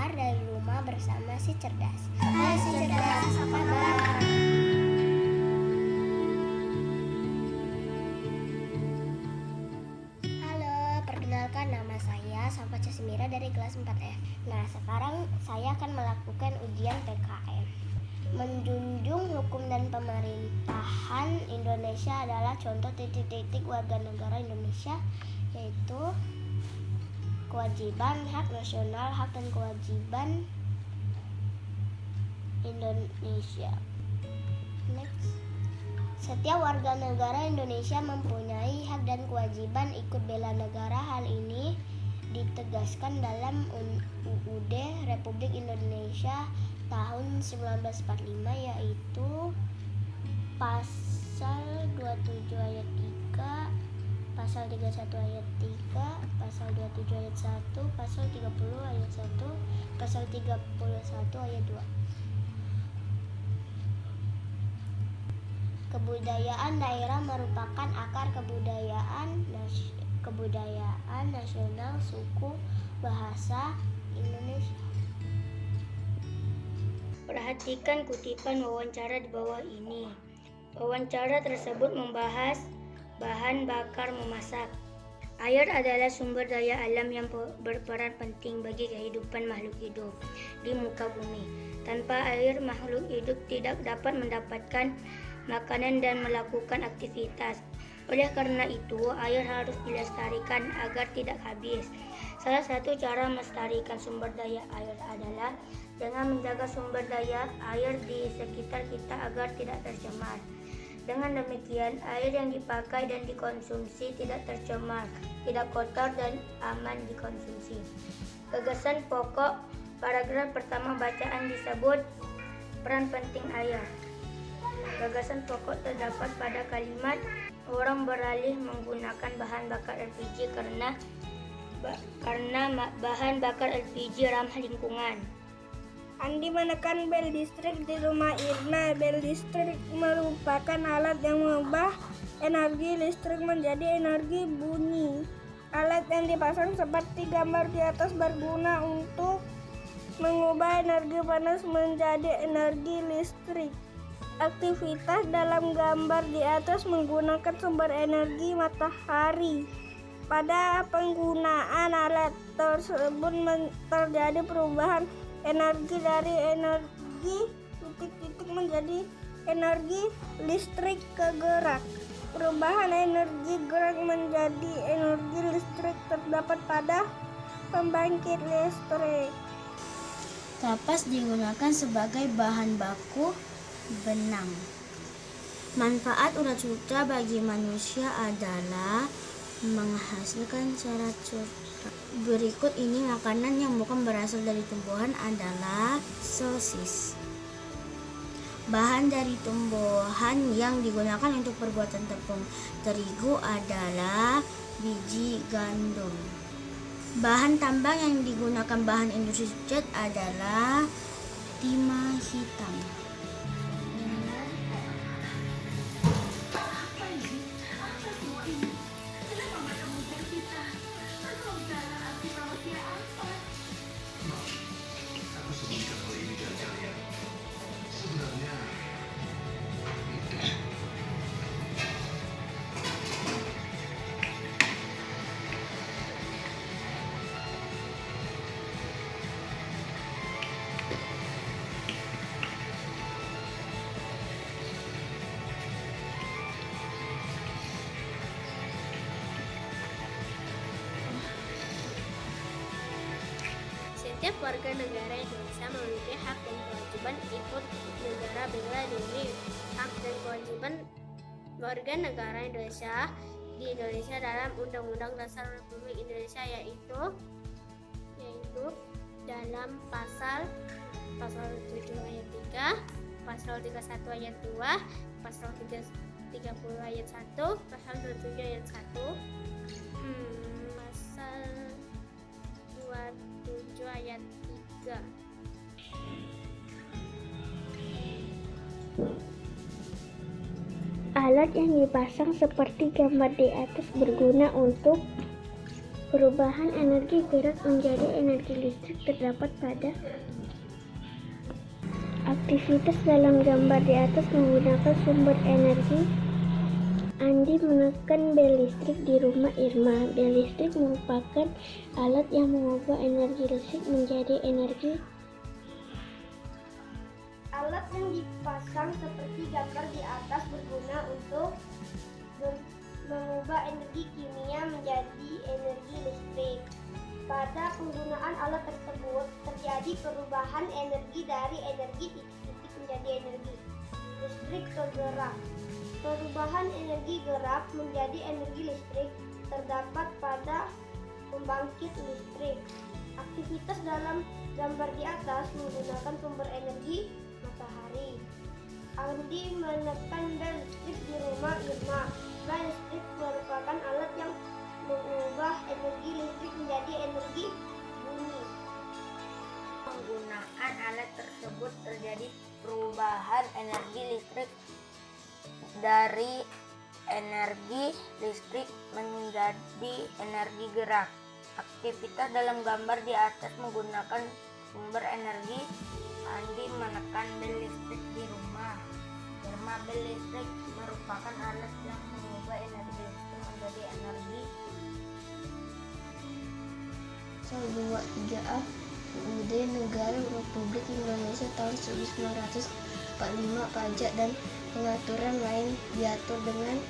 keluar dari rumah bersama si cerdas. Hai si cerdas, apa kabar? Halo, perkenalkan nama saya Safa Casimira dari kelas 4F. Nah, sekarang saya akan melakukan ujian PKM. Menjunjung hukum dan pemerintahan Indonesia adalah contoh titik-titik warga negara Indonesia, yaitu kewajiban, hak nasional, hak dan kewajiban Indonesia. Next. Setiap warga negara Indonesia mempunyai hak dan kewajiban ikut bela negara. Hal ini ditegaskan dalam UUD Republik Indonesia tahun 1945, yaitu pasal 27 ayat 3, pasal 31 ayat 3, pasal 27 ayat 1, pasal 30 ayat 1, pasal 31 ayat 2. Kebudayaan daerah merupakan akar kebudayaan nasional suku bahasa Indonesia. Perhatikan kutipan wawancara di bawah ini. Wawancara tersebut membahas bahan bakar memasak. Air adalah sumber daya alam yang berperan penting bagi kehidupan makhluk hidup di muka bumi. Tanpa air, makhluk hidup tidak dapat mendapatkan makanan dan melakukan aktivitas. Oleh karena itu, air harus dilestarikan agar tidak habis. Salah satu cara melestarikan sumber daya air adalah dengan menjaga sumber daya air di sekitar kita agar tidak tercemar. Dengan demikian, air yang dipakai dan dikonsumsi tidak tercemar, tidak kotor dan aman dikonsumsi. Gagasan pokok paragraf pertama bacaan disebut peran penting air. Gagasan pokok terdapat pada kalimat orang beralih menggunakan bahan bakar LPG karena bahan bakar LPG ramah lingkungan. Andi menekan bel listrik di rumah Irna. Bel listrik merupakan alat yang mengubah energi listrik menjadi energi bunyi. Alat yang dipasang seperti gambar di atas berguna untuk mengubah energi panas menjadi energi listrik. Aktivitas dalam gambar di atas menggunakan sumber energi matahari. Pada penggunaan alat tersebut terjadi perubahan energi dari energi titik-titik menjadi energi listrik ke gerak. Perubahan energi gerak menjadi energi listrik terdapat pada pembangkit listrik. Kapas digunakan sebagai bahan baku benang. Manfaat urat sutra bagi manusia adalah menghasilkan serat sutra. Berikut ini makanan yang bukan berasal dari tumbuhan adalah sosis. Bahan dari tumbuhan yang digunakan untuk perbuatan tepung terigu adalah biji gandum. Bahan tambang yang digunakan bahan industri cat adalah timah hitam. Setiap warga negara Indonesia memiliki hak dan kewajiban ikut negara bela diri. Hak dan kewajiban warga negara Indonesia di Indonesia dalam Undang-Undang Dasar Republik Indonesia yaitu dalam pasal 7 ayat 3, pasal 31 ayat 2, pasal 30 ayat 1, pasal 27 ayat 1, pasal 27 ayat 3. Alat yang dipasang seperti gambar di atas berguna untuk Perubahan energi gerak menjadi energi listrik terdapat pada aktivitas dalam gambar di atas menggunakan sumber energi. Andi menekan bel listrik di rumah Irma. Bel listrik merupakan alat yang mengubah energi listrik menjadi energi. Alat yang dipasang seperti gambar di atas berguna untuk mengubah energi kimia menjadi energi listrik. Pada penggunaan alat tersebut terjadi perubahan energi dari energi titik-titik menjadi energi listrik ke gerak. Perubahan energi gerak menjadi energi listrik terdapat pada pembangkit listrik. Aktivitas dalam gambar di atas menggunakan sumber energi matahari. Andi menekan bel listrik di rumah Irma. Bel listrik merupakan alat yang mengubah energi listrik menjadi energi bunyi. Penggunaan alat tersebut terjadi perubahan energi listrik dari energi listrik menjadi energi gerak. Aktivitas dalam gambar di atas menggunakan sumber energi. Andi menekan bel listrik di rumah Irma. Bel listrik merupakan alat yang mengubah energi listrik menjadi energi. 23A UUD Negara Republik Indonesia tahun 1945. Pajak dan pengaturan lain diatur dengan